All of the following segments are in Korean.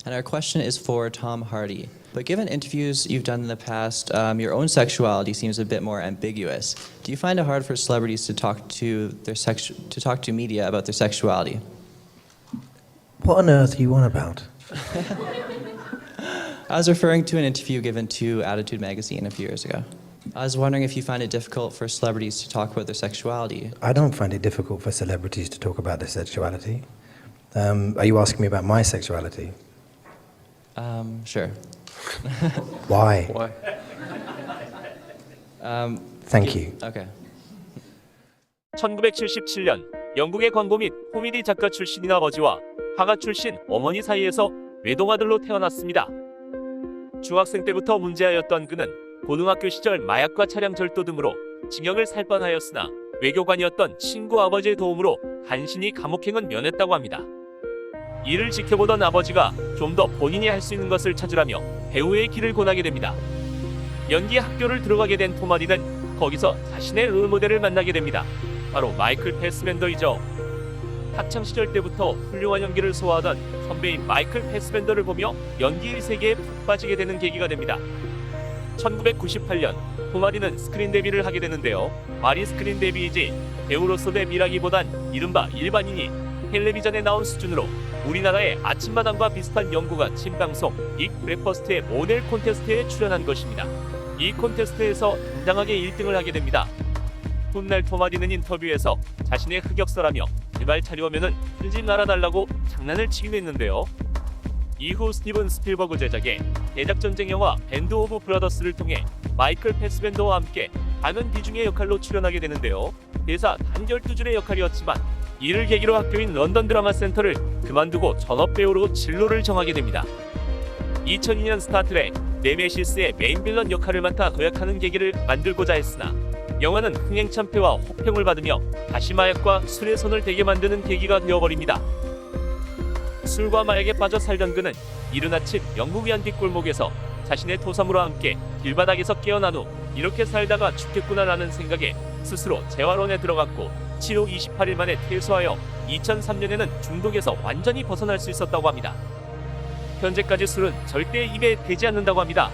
And our question is for Tom Hardy. But given interviews you've done in the past, your own sexuality seems a bit more ambiguous. Do you find it hard for celebrities to talk to media about their sexuality? What on earth are you on about? I was referring to an interview given to Attitude magazine a few years ago. I was wondering if you find it difficult for celebrities to talk about their sexuality. I don't find it difficult for celebrities to talk about their sexuality. Are you asking me about my sexuality? Sure. Why? Why? Thank you. Okay. 1977년 영국의 광고 및 코미디 작가 출신인 아버지와 화가 출신 어머니 사이에서 외동아들로 태어났습니다. 중학생 때부터 문제아였던 그는 고등학교 시절 마약과 차량 절도 등으로 징역을 살 뻔하였으나 외교관이었던 친구 아버지의 도움으로 간신히 감옥행은 면했다고 합니다. 이를 지켜보던 아버지가 좀 더 본인이 할 수 있는 것을 찾으라며 배우의 길을 권하게 됩니다. 연기 학교를 들어가게 된 톰 하디는 거기서 자신의 롤모델을 만나게 됩니다. 바로 마이클 패스벤더이죠. 학창시절 때부터 훌륭한 연기를 소화하던 선배인 마이클 패스벤더를 보며 연기의 세계에 푹 빠지게 되는 계기가 됩니다. 1998년 톰 하디는 스크린 데뷔를 하게 되는데요. 말이 스크린 데뷔이지 배우로서 데뷔라기보단 이른바 일반인이 텔레비전에 나온 수준으로 우리나라의 아침마당과 비슷한 연구가 친방송 빅 브레퍼스트의 모델 콘테스트에 출연한 것입니다. 이 콘테스트에서 당당하게 1등을 하게 됩니다. 훗날 톰 하디는 인터뷰에서 자신의 흑역사라며 제발 자료화면은 틀지 말아달라고 장난을 치기도 했는데요. 이후 스티븐 스필버그 제작의 대작전쟁 영화 밴드 오브 브라더스를 통해 마이클 패스벤더와 함께 많은 비중의 역할로 출연하게 되는데요. 대사 단 12줄의 역할이었지만 이를 계기로 학교인 런던 드라마 센터를 그만두고 전업배우로 진로를 정하게 됩니다. 2002년 스타트랙 네메시스의 메인 빌런 역할을 맡아 도약하는 계기를 만들고자 했으나 영화는 흥행참패와 호평을 받으며 다시 마약과 술에 손을 대게 만드는 계기가 되어버립니다. 술과 마약에 빠져 살던 그는 이른 아침 영국 연빛 골목에서 자신의 토사무와 함께 길바닥에서 깨어난 후 이렇게 살다가 죽겠구나라는 생각에 스스로 재활원에 들어갔고 치료 28일 만에 퇴소하여 2003년에는 중독에서 완전히 벗어날 수 있었다고 합니다. 현재까지 술은 절대 입에 대지 않는다고 합니다.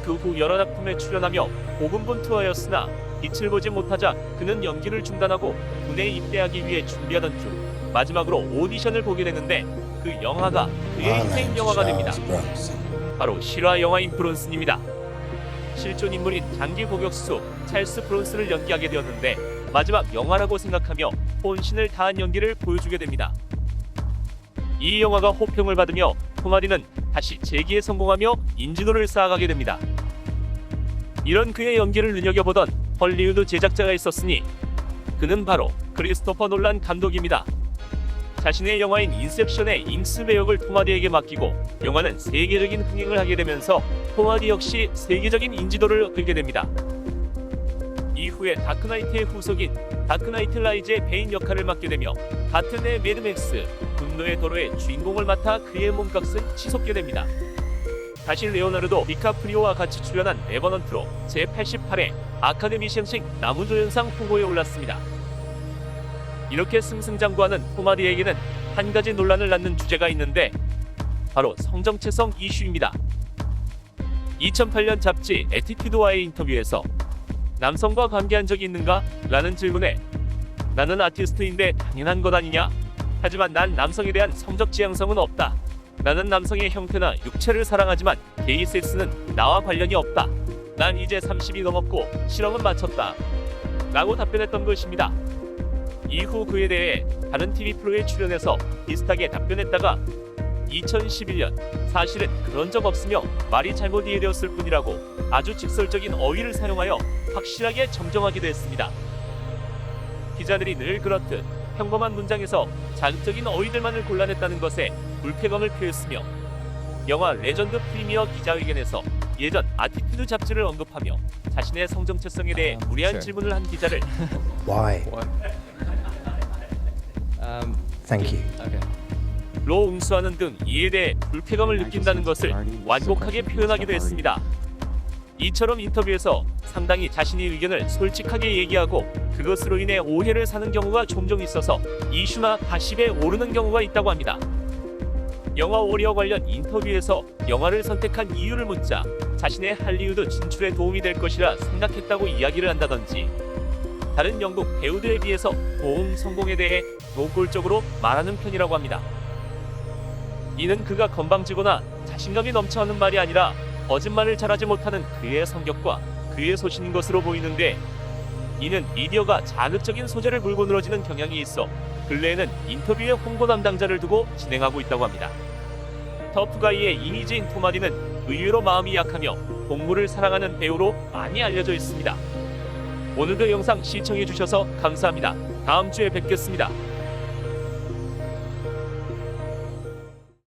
그 후 여러 작품에 출연하며 고군분투하였으나 빛을 보지 못하자 그는 연기를 중단하고 군에 입대하기 위해 준비하던 중 마지막으로 오디션을 보게 되는데 그 영화가 그의 인생 영화가 됩니다. 바로 실화 영화인 브론슨입니다. 실존 인물인 장기 복역수 찰스 브론슨을 연기하게 되었는데 마지막 영화라고 생각하며 혼신을 다한 연기를 보여주게 됩니다. 이 영화가 호평을 받으며 톰 하디는 다시 재기에 성공하며 인지도를 쌓아가게 됩니다. 이런 그의 연기를 눈여겨보던 헐리우드 제작자가 있었으니 그는 바로 크리스토퍼 놀란 감독입니다. 자신의 영화인 인셉션의 잉스 배역을 톰 하디에게 맡기고 영화는 세계적인 흥행을 하게 되면서 톰 하디 역시 세계적인 인지도를 끌게 됩니다. 이후에 다크나이트의 후속인 다크나이트 라이즈의 베인 역할을 맡게 되며 같은 해 매드맥스 분노의 도로의 주인공을 맡아 그의 몸값은 치솟게 됩니다. 다시 레오나르도 디카프리오와 같이 출연한 레버넌트로 제88회 아카데미 시상식 남우조연상 후보에 올랐습니다. 이렇게 승승장구하는 톰 하디에게는 한 가지 논란을 낳는 주제가 있는데 바로 성정체성 이슈입니다. 2008년 잡지 애티튜드와의 인터뷰에서 남성과 관계한 적이 있는가? 라는 질문에 나는 아티스트인데 당연한 것 아니냐? 하지만 난 남성에 대한 성적 지향성은 없다. 나는 남성의 형태나 육체를 사랑하지만 게이 섹스는 나와 관련이 없다. 난 이제 30이 넘었고 실험은 마쳤다. 라고 답변했던 것입니다. 이후 그에 대해 다른 TV 프로에 출연해서 비슷하게 답변했다가 2011년 사실은 그런 적 없으며 말이 잘못 이해되었을 뿐이라고 아주 직설적인 어휘를 사용하여 확실하게 정정하기도 했습니다. 기자들이 늘 그렇듯 평범한 문장에서 자극적인 어휘들만을 골라냈다는 것에 불쾌감을 표했으며 영화 레전드 프리미어 기자회견에서 예전 아티튜드 잡지를 언급하며 자신의 성정체성에 대해 무리한 sure. 질문을 한 기자를 Why? Thank you. Okay. 로 응수하는 등 이에 대해 불쾌감을 느낀다는 것을 완곡하게 표현하기도 했습니다. 이처럼 인터뷰에서 상당히 자신의 의견을 솔직하게 얘기하고 그것으로 인해 오해를 사는 경우가 종종 있어서 이슈나 가십에 오르는 경우가 있다고 합니다. 영화 워리어 관련 인터뷰에서 영화를 선택한 이유를 묻자 자신의 할리우드 진출에 도움이 될 것이라 생각했다고 이야기를 한다든지, 다른 영국 배우들에 비해서 고음 성공에 대해 노골적으로 말하는 편이라고 합니다. 이는 그가 건방지거나 자신감이 넘쳐하는 말이 아니라 거짓말을 잘하지 못하는 그의 성격과 그의 소신인 것으로 보이는데, 이는 미디어가 자극적인 소재를 물고 늘어지는 경향이 있어 근래에는 인터뷰에 홍보 담당자를 두고 진행하고 있다고 합니다. 터프가이의 이미지인 톰 하디는 의외로 마음이 약하며 동물을 사랑하는 배우로 많이 알려져 있습니다. 오늘도 영상 시청해주셔서 감사합니다. 다음 주에 뵙겠습니다.